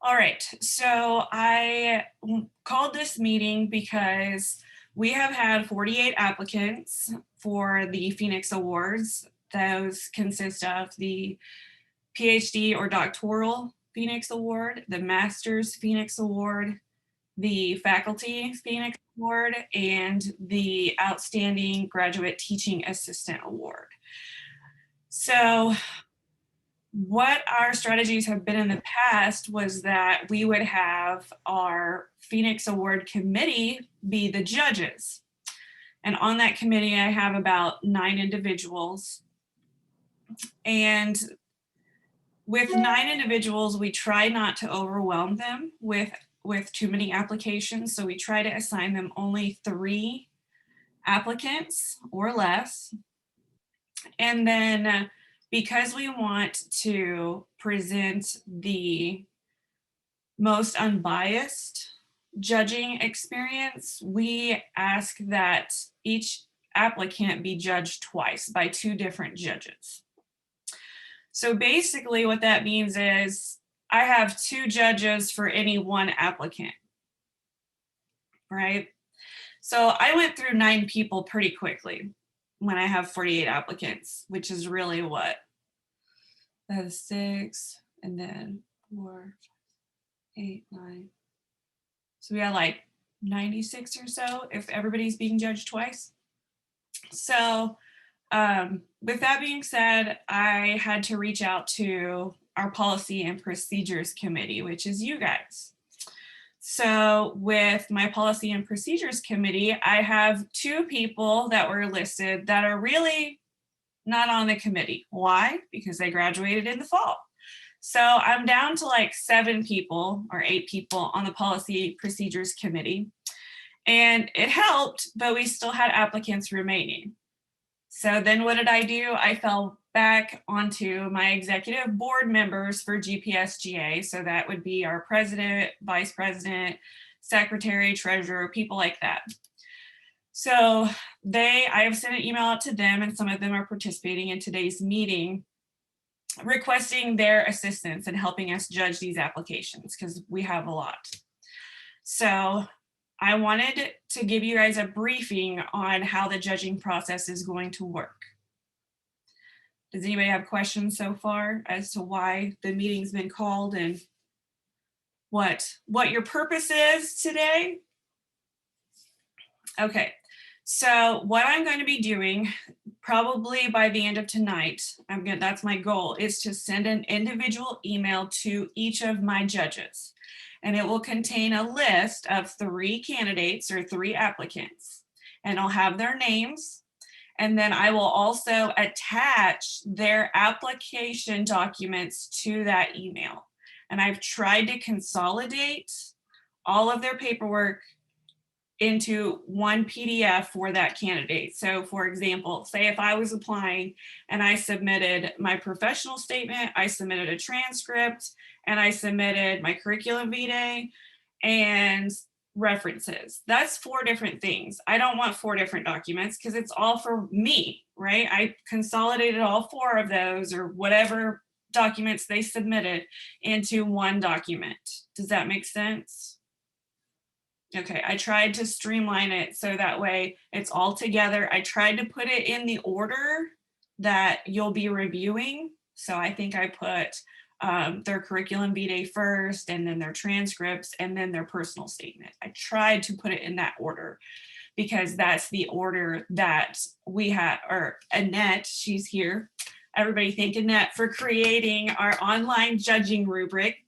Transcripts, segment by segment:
All right, so I called this meeting because we have had 48 applicants for the Phoenix Awards. Those consist of the PhD or doctoral Phoenix Award, the Master's Phoenix Award, the Faculty Phoenix Award, and the Outstanding Graduate Teaching Assistant Award. So what our strategies have been in the past was that we would have our Phoenix Award committee be the judges. And on that committee, I have about 9 individuals. And with 9 individuals, we try not to overwhelm them with too many applications. So we try to assign them only 3 applicants or less. And then because we want to present the most unbiased judging experience, we ask that each applicant be judged twice by 2 different judges. So basically what that means is I have 2 judges for any 1 applicant, right? So I went through 9 people pretty quickly when I have 48 applicants, which is really what? That is 6, and then 4, 8, 9. So we got like 96 or so if everybody's being judged twice. So with that being said, I had to reach out to our Policy and Procedures Committee, which is you guys. So with my Policy and Procedures Committee, I have 2 people that were listed that are really not on the committee. Why? Because they graduated in the fall. So I'm down to like 7 people or 8 people on the Policy Procedures Committee. And it helped, but we still had applicants remaining. So then what did I do? I fell back onto my executive board members for GPSGA. So that would be our president, vice president, secretary, treasurer, people like that. So I have sent an email out to them, and some of them are participating in today's meeting, requesting their assistance in helping us judge these applications because we have a lot. So I wanted to give you guys a briefing on how the judging process is going to work. Does anybody have questions so far as to why the meeting's been called and what your purpose is today? Okay, so what I'm going to be doing probably by the end of tonight, that's my goal, is to send an individual email to each of my judges. And it will contain a list of 3 candidates or 3 applicants. And I'll have their names. And then I will also attach their application documents to that email. And I've tried to consolidate all of their paperwork into one PDF for that candidate. So for example, say if I was applying and I submitted my professional statement, I submitted a transcript, and I submitted my curriculum vitae and references. That's 4 different things. I don't want 4 different documents because it's all for me, right? I consolidated all 4 of those or whatever documents they submitted into one document. Does that make sense? Okay, I tried to streamline it so that way it's all together. I tried to put it in the order that you'll be reviewing. So I think I put their curriculum vitae first, and then their transcripts, and then their personal statement. I tried to put it in that order because that's the order that we had, or Annette, she's here. Everybody thank Annette for creating our online judging rubric.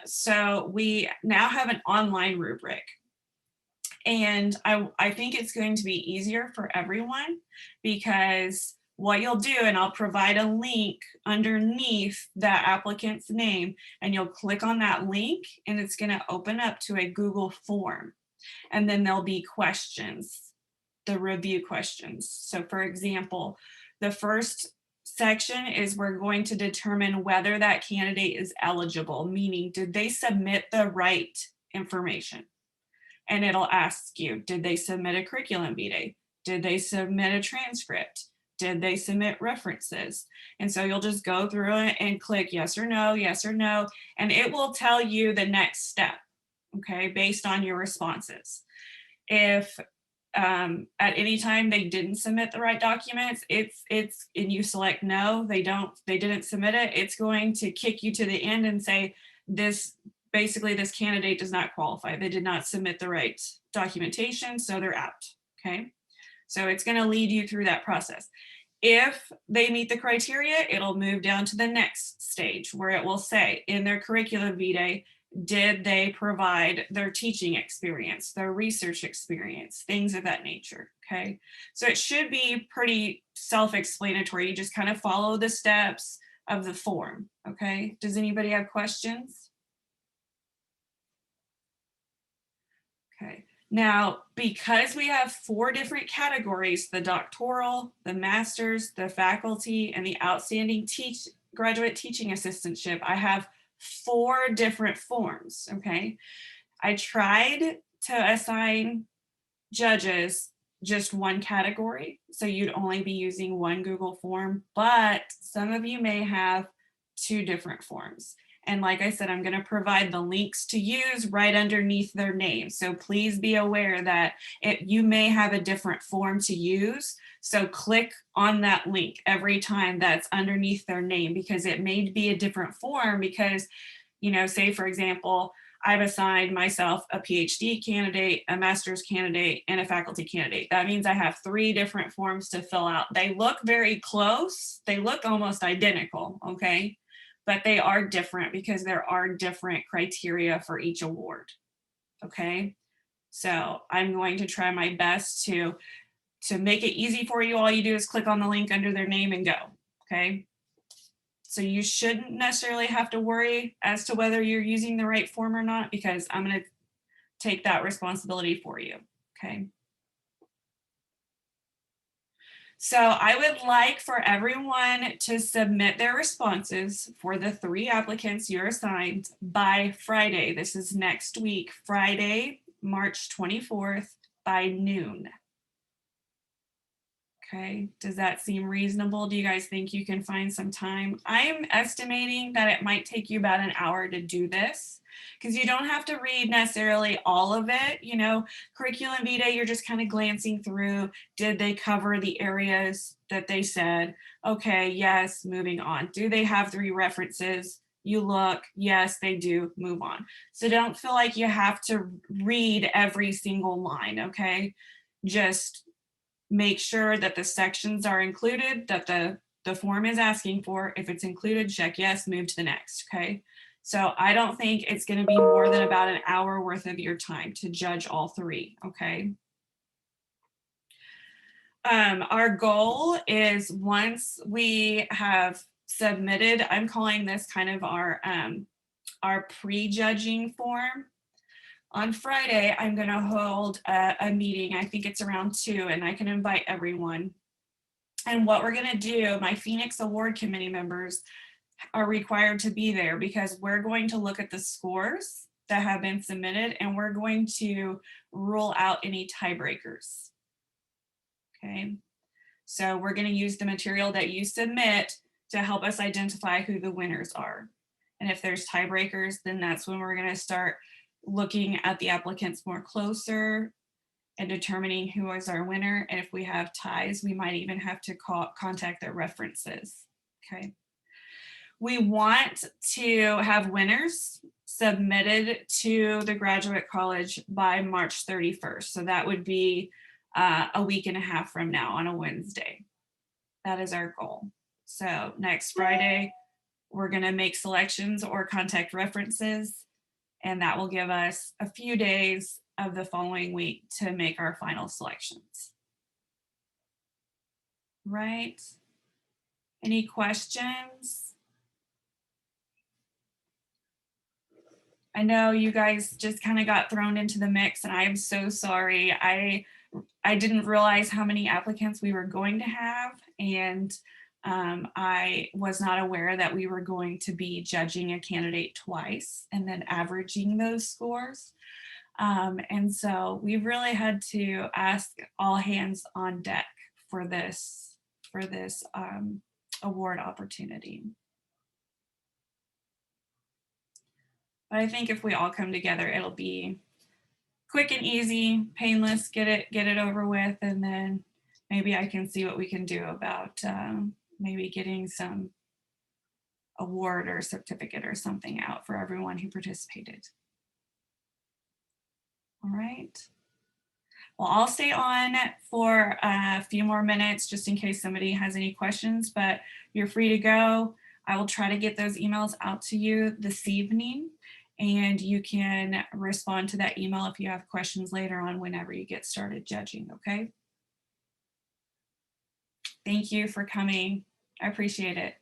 So we now have an online rubric. And I think it's going to be easier for everyone because what you'll do, and I'll provide a link underneath that applicant's name, and you'll click on that link and it's going to open up to a Google form. And then there'll be questions, the review questions. So for example, the first section is we're going to determine whether that candidate is eligible, meaning did they submit the right information? And it'll ask you, did they submit a curriculum vitae? Did they submit a transcript? Did they submit references? And so you'll just go through it and click yes or no, and it will tell you the next step, okay, based on your responses. If at any time they didn't submit the right documents, it's and you select no, they didn't submit it, it's going to kick you to the end and say this candidate does not qualify. They did not submit the right documentation, so they're out. Okay, so it's going to lead you through that process. If they meet the criteria, it'll move down to the next stage where it will say in their curriculum vitae, did they provide their teaching experience, their research experience, things of that nature, okay? So it should be pretty self-explanatory. You just kind of follow the steps of the form, okay? Does anybody have questions? Okay. Now, because we have 4 different categories, the doctoral, the master's, the faculty, and the outstanding graduate teaching assistantship, I have 4 different forms, okay? I tried to assign judges just one category, so you'd only be using one Google form, but some of you may have 2 different forms. And like I said, I'm going to provide the links to use right underneath their name. So please be aware that you may have a different form to use. So click on that link every time that's underneath their name, because it may be a different form because, you know, say for example, I've assigned myself a PhD candidate, a master's candidate, and a faculty candidate. That means I have 3 different forms to fill out. They look very close. They look almost identical, okay? But they are different because there are different criteria for each award, okay? So I'm going to try my best to make it easy for you. All you do is click on the link under their name and go, okay? So you shouldn't necessarily have to worry as to whether you're using the right form or not, because I'm going to take that responsibility for you, okay? So I would like for everyone to submit their responses for the 3 applicants you're assigned by Friday. This is next week, Friday, March 24th by noon. Okay, does that seem reasonable? Do you guys think you can find some time? I am estimating that it might take you about an hour to do this, because you don't have to read necessarily all of it. You know, curriculum vitae, you're just kind of glancing through. Did they cover the areas that they said? Okay, yes, moving on. Do they have 3 references? You look, yes, they do, move on. So don't feel like you have to read every single line, okay? Just make sure that the sections are included, that the form is asking for. If it's included, check yes, move to the next, okay? So I don't think it's going to be more than about an hour worth of your time to judge all 3, okay? Our goal is, once we have submitted, I'm calling this kind of our pre-judging form. On Friday, I'm going to hold a meeting. I think it's around 2, and I can invite everyone. And what we're going to do, my Phoenix Award Committee members are required to be there, because we're going to look at the scores that have been submitted, and we're going to rule out any tiebreakers. Okay, so we're going to use the material that you submit to help us identify who the winners are. And if there's tiebreakers, then that's when we're going to start looking at the applicants more closer and determining who is our winner. And if we have ties, we might even have to contact their references, okay? We want to have winners submitted to the graduate college by March 31st. So that would be a week and a half from now on a Wednesday. That is our goal. So next Friday, we're gonna make selections or contact references, and that will give us a few days of the following week to make our final selections. Right? Any questions? I know you guys just kind of got thrown into the mix, and I am so sorry. I didn't realize how many applicants we were going to have, and I was not aware that we were going to be judging a candidate twice and then averaging those scores. And so we really had to ask all hands on deck for this for this award opportunity. But I think if we all come together, it'll be quick and easy, painless, get it over with, and then maybe I can see what we can do about maybe getting some award or certificate or something out for everyone who participated. All right. Well, I'll stay on for a few more minutes just in case somebody has any questions, but you're free to go. I will try to get those emails out to you this evening, and you can respond to that email if you have questions later on whenever you get started judging, okay? Thank you for coming. I appreciate it.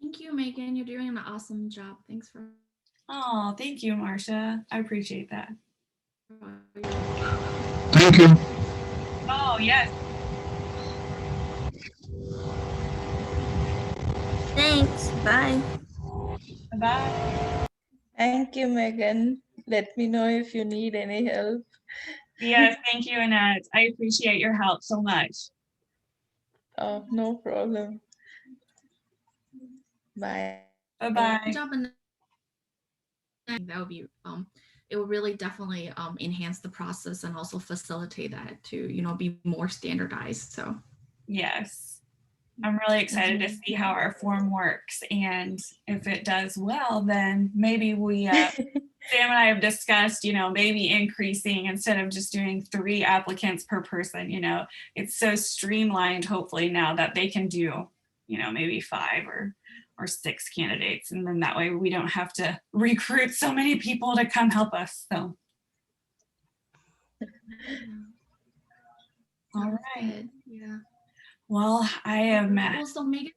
Thank you, Megan. You're doing an awesome job. Thanks for. Oh, thank you, Marcia. I appreciate that. Thank you. Oh, yes. Thanks. Bye. Bye. Thank you, Megan. Let me know if you need any help. Yes, thank you, Annette. I appreciate your help so much. Oh, no problem. Bye. Bye-bye. Good job. And that would be it will really definitely enhance the process and also facilitate that to, you know, be more standardized. So yes, I'm really excited to see how our form works, and if it does well, then maybe we Sam and I have discussed, you know, maybe increasing instead of just doing 3 applicants per person. You know, it's so streamlined hopefully now that they can do, you know, maybe 5 or 6 candidates, and then that way we don't have to recruit so many people to come help us. So all right. Yeah. Well, I am. Well, so Megan.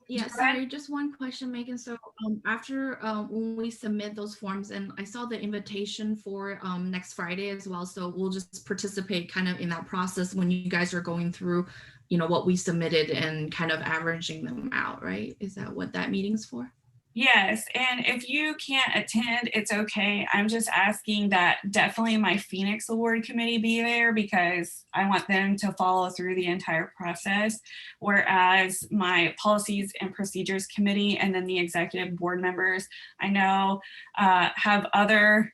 Yeah, sorry, just one question, Megan. So after when we submit those forms, and I saw the invitation for next Friday as well, so we'll just participate kind of in that process when you guys are going through, you know, what we submitted and kind of averaging them out, right? Is that what that meeting's for? Yes, and if you can't attend, it's okay. I'm just asking that definitely my Phoenix Award Committee be there because I want them to follow through the entire process, whereas my Policies and Procedures Committee and then the executive board members, I know have other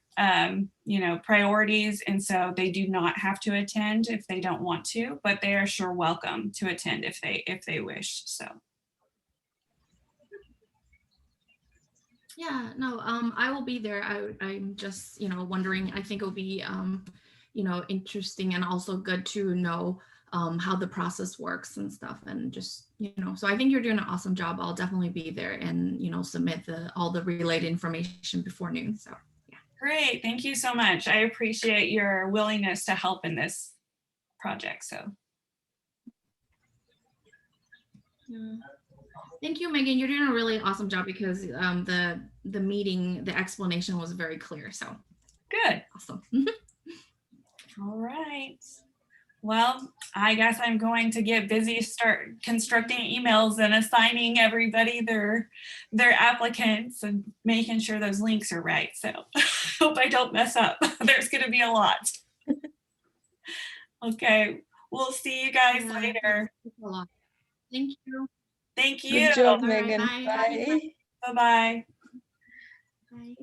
you know, priorities, and so they do not have to attend if they don't want to, but they are sure welcome to attend if they wish. So. Yeah, no, I will be there. I'm just, you know, wondering, I think it'll be, you know, interesting and also good to know how the process works and stuff, and just, you know, so I think you're doing an awesome job. I'll definitely be there and, you know, submit all the related information before noon. So yeah. Great, thank you so much. I appreciate your willingness to help in this project. So. Yeah. Thank you, Megan. You're doing a really awesome job because the meeting, the explanation was very clear. So good. Awesome. All right. Well, I guess I'm going to get busy, start constructing emails and assigning everybody their applicants and making sure those links are right. So hope I don't mess up. There's going to be a lot. Okay. We'll see you guys later. A lot. Thank you. Thank you. Good job, All right, Megan. bye. Bye. Bye-bye. Bye.